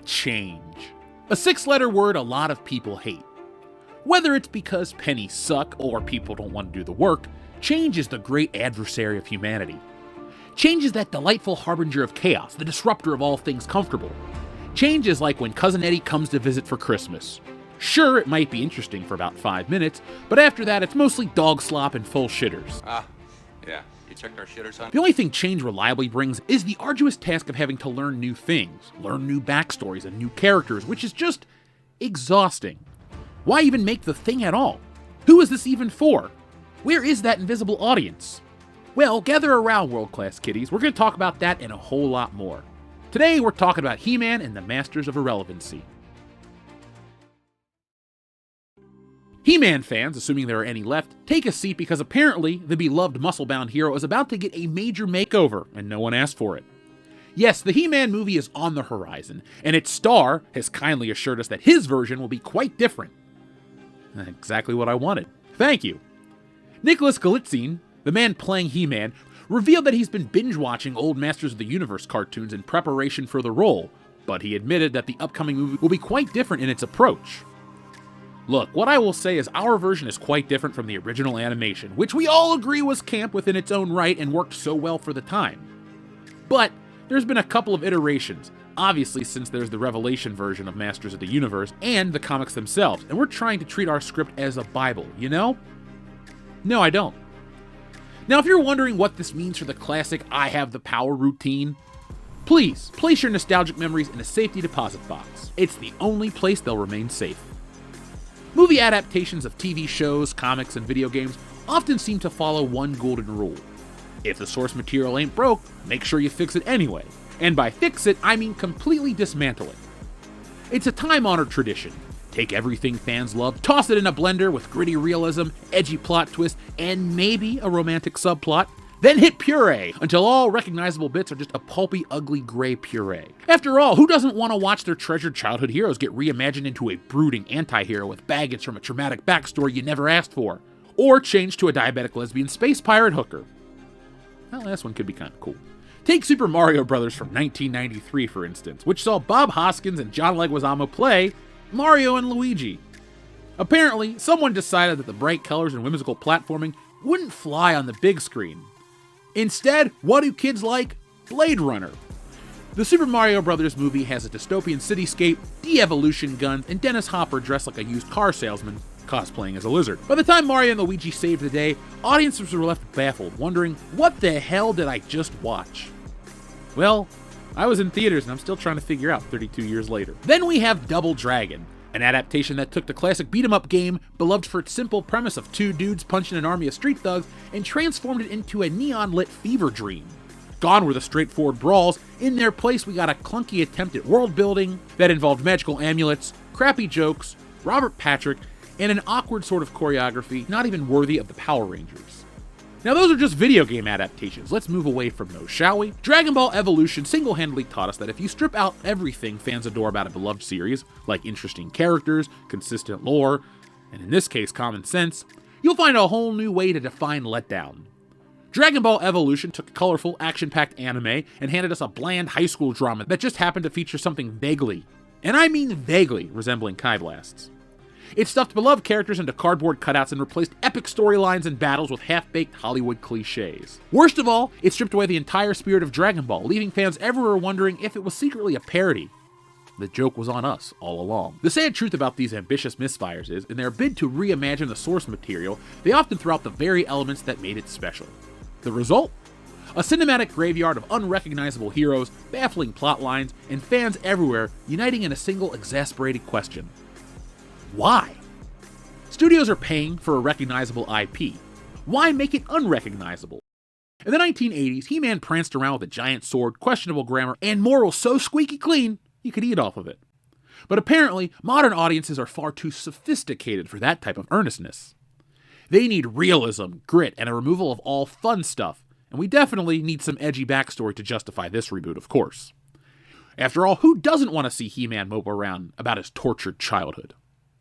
Change. A 6-letter word a lot of people hate. Whether it's because pennies suck or people don't want to do the work, change is the great adversary of humanity. Change is that delightful harbinger of chaos, the disruptor of all things comfortable. Change is like when Cousin Eddie comes to visit for Christmas. Sure, it might be interesting for about 5 minutes, but after that it's mostly dog slop and full shitters. Yeah. You checked our shitters, son? The only thing change reliably brings is the arduous task of having to learn new things, learn new backstories and new characters, which is just exhausting. Why even make the thing at all? Who is this even for? Where is that invisible audience? Well, gather around, world-class kiddies. We're going to talk about that and a whole lot more. Today, we're talking about He-Man and the Masters of Irrelevancy. He-Man fans, assuming there are any left, take a seat because apparently the beloved muscle-bound hero is about to get a major makeover, and no one asked for it. Yes, the HeMan movie is on the horizon, and its star has kindly assured us that his version will be quite different. Exactly what I wanted. Thank you. Nicholas Galitzine, the man playing He-Man, revealed that he's been binge-watching old Masters of the Universe cartoons in preparation for the role, but he admitted that the upcoming movie will be quite different in its approach. Look, what I will say is our version is quite different from the original animation, which we all agree was camp within its own right and worked so well for the time. But there's been a couple of iterations, obviously since there's the Revelation version of Masters of the Universe and the comics themselves, and we're trying to treat our script as a Bible, you know? No, I don't. Now, if you're wondering what this means for the classic I Have the Power routine, please place your nostalgic memories in a safety deposit box. It's the only place they'll remain safe. Movie adaptations of TV shows, comics, and video games often seem to follow one golden rule. If the source material ain't broke, make sure you fix it anyway. And by fix it, I mean completely dismantle it. It's a time-honored tradition. Take everything fans love, toss it in a blender with gritty realism, edgy plot twists, and maybe a romantic subplot, then hit puree until all recognizable bits are just a pulpy, ugly gray puree. After all, who doesn't want to watch their treasured childhood heroes get reimagined into a brooding anti-hero with baggage from a traumatic backstory you never asked for? Or change to a diabetic lesbian space pirate hooker? That last one could be kind of cool. Take Super Mario Bros. From 1993, for instance, which saw Bob Hoskins and John Leguizamo play Mario and Luigi. Apparently, someone decided that the bright colors and whimsical platforming wouldn't fly on the big screen. Instead, what do kids like? Blade Runner. The Super Mario Bros. Movie has a dystopian cityscape, de-evolution guns, and Dennis Hopper dressed like a used car salesman, cosplaying as a lizard. By the time Mario and Luigi saved the day, audiences were left baffled, wondering, what the hell did I just watch? Well, I was in theaters and I'm still trying to figure out 32 years later. Then we have Double Dragon, an adaptation that took the classic beat-em-up game, beloved for its simple premise of two dudes punching an army of street thugs, and transformed it into a neon-lit fever dream. Gone were the straightforward brawls. In their place, we got a clunky attempt at world building that involved magical amulets, crappy jokes, Robert Patrick, and an awkward sort of choreography not even worthy of the Power Rangers. Now those are just video game adaptations. Let's move away from those, shall we? Dragon Ball Evolution single-handedly taught us that if you strip out everything fans adore about a beloved series, like interesting characters, consistent lore, and in this case common sense, you'll find a whole new way to define letdown. Dragon Ball Evolution took a colorful, action-packed anime and handed us a bland high school drama that just happened to feature something vaguely, and I mean vaguely, resembling Kai Blasts. It stuffed beloved characters into cardboard cutouts and replaced epic storylines and battles with half-baked Hollywood cliches. Worst of all, it stripped away the entire spirit of Dragon Ball, leaving fans everywhere wondering if it was secretly a parody. The joke was on us all along. The sad truth about these ambitious misfires is, in their bid to reimagine the source material, they often throw out the very elements that made it special. The result? A cinematic graveyard of unrecognizable heroes, baffling plot lines, and fans everywhere uniting in a single exasperated question. Why? Studios are paying for a recognizable IP. Why make it unrecognizable? In the 1980s, He-Man pranced around with a giant sword, questionable grammar, and morals so squeaky clean, you could eat off of it. But apparently, modern audiences are far too sophisticated for that type of earnestness. They need realism, grit, and a removal of all fun stuff, and we definitely need some edgy backstory to justify this reboot, of course. After all, who doesn't want to see He-Man mope around about his tortured childhood?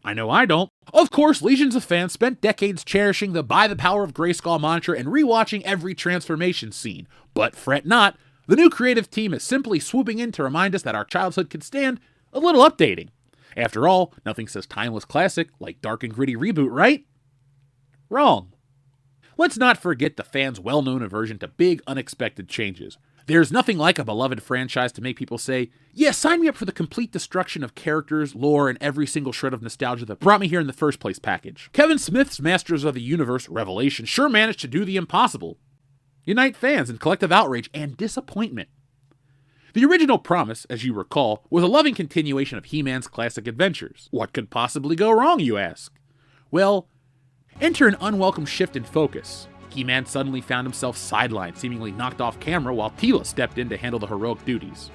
I know I don't. Of course, legions of fans spent decades cherishing the By the Power of Grayskull mantra and rewatching every transformation scene. But fret not, The new creative team is simply swooping in to remind us that our childhood could stand a little updating. After all, nothing says timeless classic like dark and gritty reboot, right? Wrong. Let's not forget the fans' well-known aversion to big, unexpected changes. There's nothing like a beloved franchise to make people say, yeah, sign me up for the complete destruction of characters, lore, and every single shred of nostalgia that brought me here in the first place package. Kevin Smith's Masters of the Universe Revelation sure managed to do the impossible. Unite fans in collective outrage and disappointment. The original promise, as you recall, was a loving continuation of He-Man's classic adventures. What could possibly go wrong, you ask? Well, enter an unwelcome shift in focus. He-Man suddenly found himself sidelined, seemingly knocked off camera, while Teela stepped in to handle the heroic duties.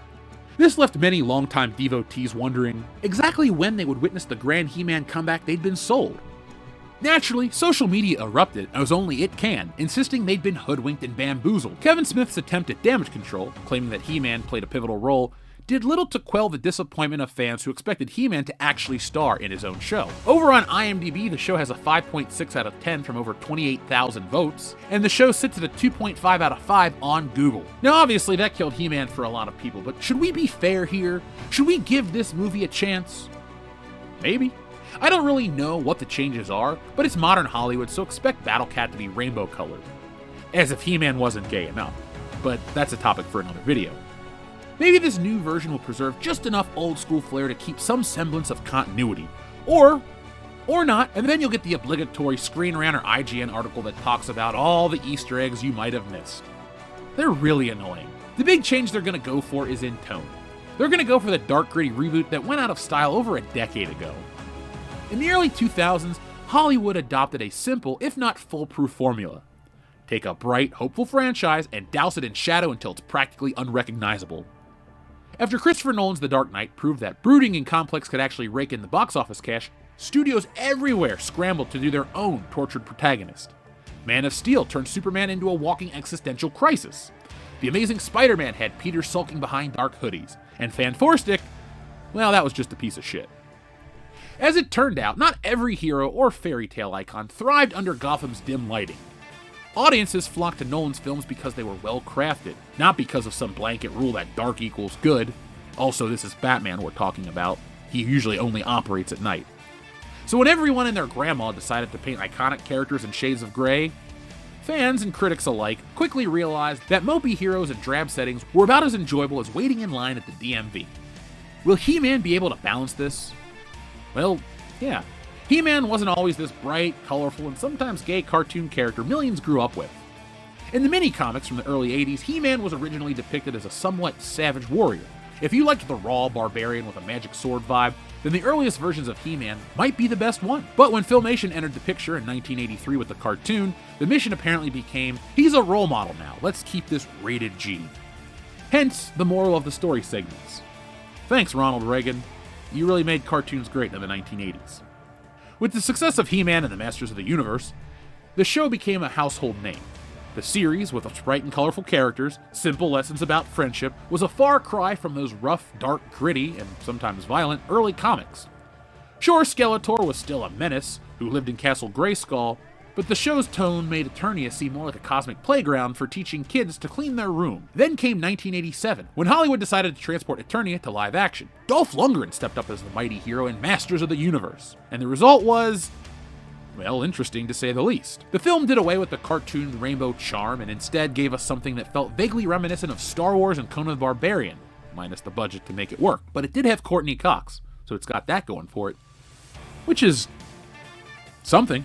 This left many longtime devotees wondering exactly when they would witness the grand He-Man comeback they'd been sold. Naturally, social media erupted, as only it can, insisting they'd been hoodwinked and bamboozled. Kevin Smith's attempt at damage control, claiming that He-Man played a pivotal role, did little to quell the disappointment of fans who expected He-Man to actually star in his own show. Over on IMDb, the show has a 5.6 out of 10 from over 28,000 votes, and the show sits at a 2.5 out of 5 on Google. Now obviously that killed He-Man for a lot of people, but should we be fair here? Should we give this movie a chance? Maybe. I don't really know what the changes are, but it's modern Hollywood, so expect Battle Cat to be rainbow colored. As if He-Man wasn't gay enough. But that's a topic for another video. Maybe this new version will preserve just enough old school flair to keep some semblance of continuity. Or not, and then you'll get the obligatory Screen Rant or IGN article that talks about all the Easter eggs you might have missed. They're really annoying. The big change they're gonna go for is in tone. They're gonna go for the dark gritty reboot that went out of style over a decade ago. In the early 2000s, Hollywood adopted a simple, if not foolproof formula. Take a bright, hopeful franchise and douse it in shadow until it's practically unrecognizable. After Christopher Nolan's The Dark Knight proved that brooding and complex could actually rake in the box office cash, studios everywhere scrambled to do their own tortured protagonist. Man of Steel turned Superman into a walking existential crisis. The Amazing Spider-Man had Peter sulking behind dark hoodies, and Fanforstic, well, that was just a piece of shit. As it turned out, not every hero or fairy tale icon thrived under Gotham's dim lighting. Audiences flocked to Nolan's films because they were well crafted, not because of some blanket rule that dark equals good. Also, this is Batman we're talking about. He usually only operates at night. So when everyone and their grandma decided to paint iconic characters in shades of gray, fans and critics alike quickly realized that mopey heroes in drab settings were about as enjoyable as waiting in line at the DMV. Will He-Man be able to balance this? Well, yeah. He-Man wasn't always this bright, colorful, and sometimes gay cartoon character millions grew up with. In the mini-comics from the early 80s, He-Man was originally depicted as a somewhat savage warrior. If you liked the raw barbarian with a magic sword vibe, then the earliest versions of He-Man might be the best one. But when Filmation entered the picture in 1983 with the cartoon, the mission apparently became, he's a role model now, let's keep this rated G. Hence, the moral of the story segments. Thanks, Ronald Reagan. You really made cartoons great in the 1980s. With the success of He-Man and the Masters of the Universe, the show became a household name. The series, with its bright and colorful characters, simple lessons about friendship, was a far cry from those rough, dark, gritty, and sometimes violent early comics. Sure, Skeletor was still a menace who lived in Castle Grayskull, but the show's tone made Eternia seem more like a cosmic playground for teaching kids to clean their room. Then came 1987, when Hollywood decided to transport Eternia to live action. Dolph Lundgren stepped up as the mighty hero in Masters of the Universe, and the result was, well, interesting to say the least. The film did away with the cartoon rainbow charm and instead gave us something that felt vaguely reminiscent of Star Wars and Conan the Barbarian, minus the budget to make it work. But it did have Courtney Cox, so it's got that going for it, which is something.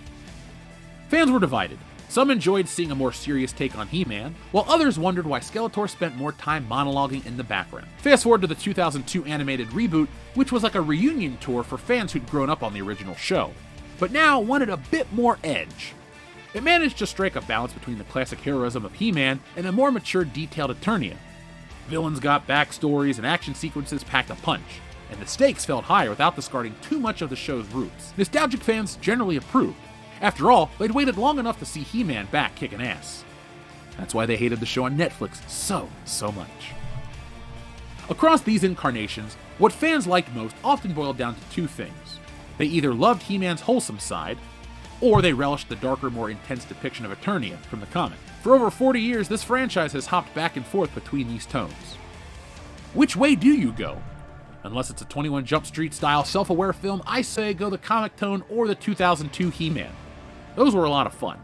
Fans were divided. Some enjoyed seeing a more serious take on He-Man, while others wondered why Skeletor spent more time monologuing in the background. Fast forward to the 2002 animated reboot, which was like a reunion tour for fans who'd grown up on the original show, but now wanted a bit more edge. It managed to strike a balance between the classic heroism of He-Man and a more mature, detailed Eternia. Villains got backstories and action sequences packed a punch, and the stakes felt higher without discarding too much of the show's roots. Nostalgic fans generally approved. After all, they'd waited long enough to see He-Man back kicking ass. That's why they hated the show on Netflix so much. Across these incarnations, what fans liked most often boiled down to two things. They either loved He-Man's wholesome side, or they relished the darker, more intense depiction of Eternia from the comic. For over 40 years, this franchise has hopped back and forth between these tones. Which way do you go? Unless it's a 21 Jump Street style self-aware film, I say go the comic tone or the 2002 He-Man. Those were a lot of fun.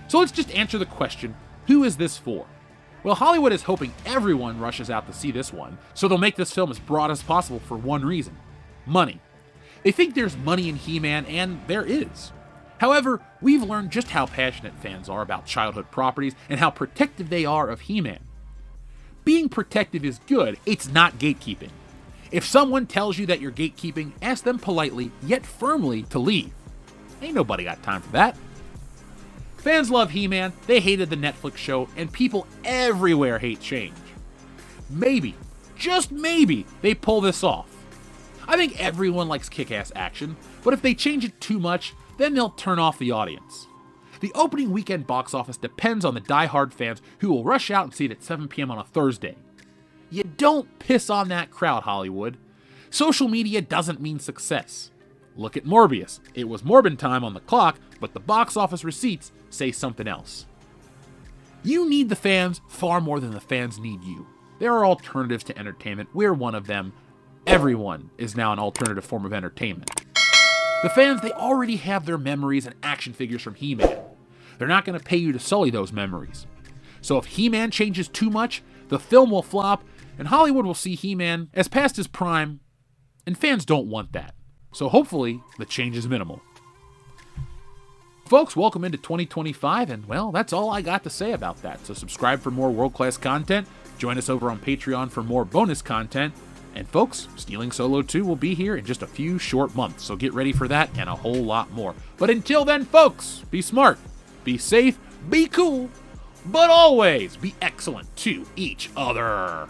So let's just answer the question, who is this for? Well, Hollywood is hoping everyone rushes out to see this one, so they'll make this film as broad as possible for one reason: money. They think there's money in He-Man, and there is. However, we've learned just how passionate fans are about childhood properties and how protective they are of He-Man. Being protective is good, it's not gatekeeping. If someone tells you that you're gatekeeping, ask them politely, yet firmly, to leave. Ain't nobody got time for that. Fans love He-Man, they hated the Netflix show, and people everywhere hate change. Maybe, just maybe, they pull this off. I think everyone likes kick-ass action, but if they change it too much, then they'll turn off the audience. The opening weekend box office depends on the die-hard fans who will rush out and see it at 7 p.m. on a Thursday. You don't piss on that crowd, Hollywood. Social media doesn't mean success. Look at Morbius. It was Morbin time on the clock, but the box office receipts say something else. You need the fans far more than the fans need you. There are alternatives to entertainment. We're one of them. Everyone is now an alternative form of entertainment. The fans, they already have their memories and action figures from He-Man. They're not going to pay you to sully those memories. So if He-Man changes too much, the film will flop, and Hollywood will see He-Man as past his prime, and fans don't want that. So hopefully, the change is minimal. Folks, welcome into 2025, and well, that's all I got to say about that. So subscribe for more world-class content, join us over on Patreon for more bonus content, and folks, Stealing Solo 2 will be here in just a few short months, so get ready for that and a whole lot more. But until then, folks, be smart, be safe, be cool, but always be excellent to each other.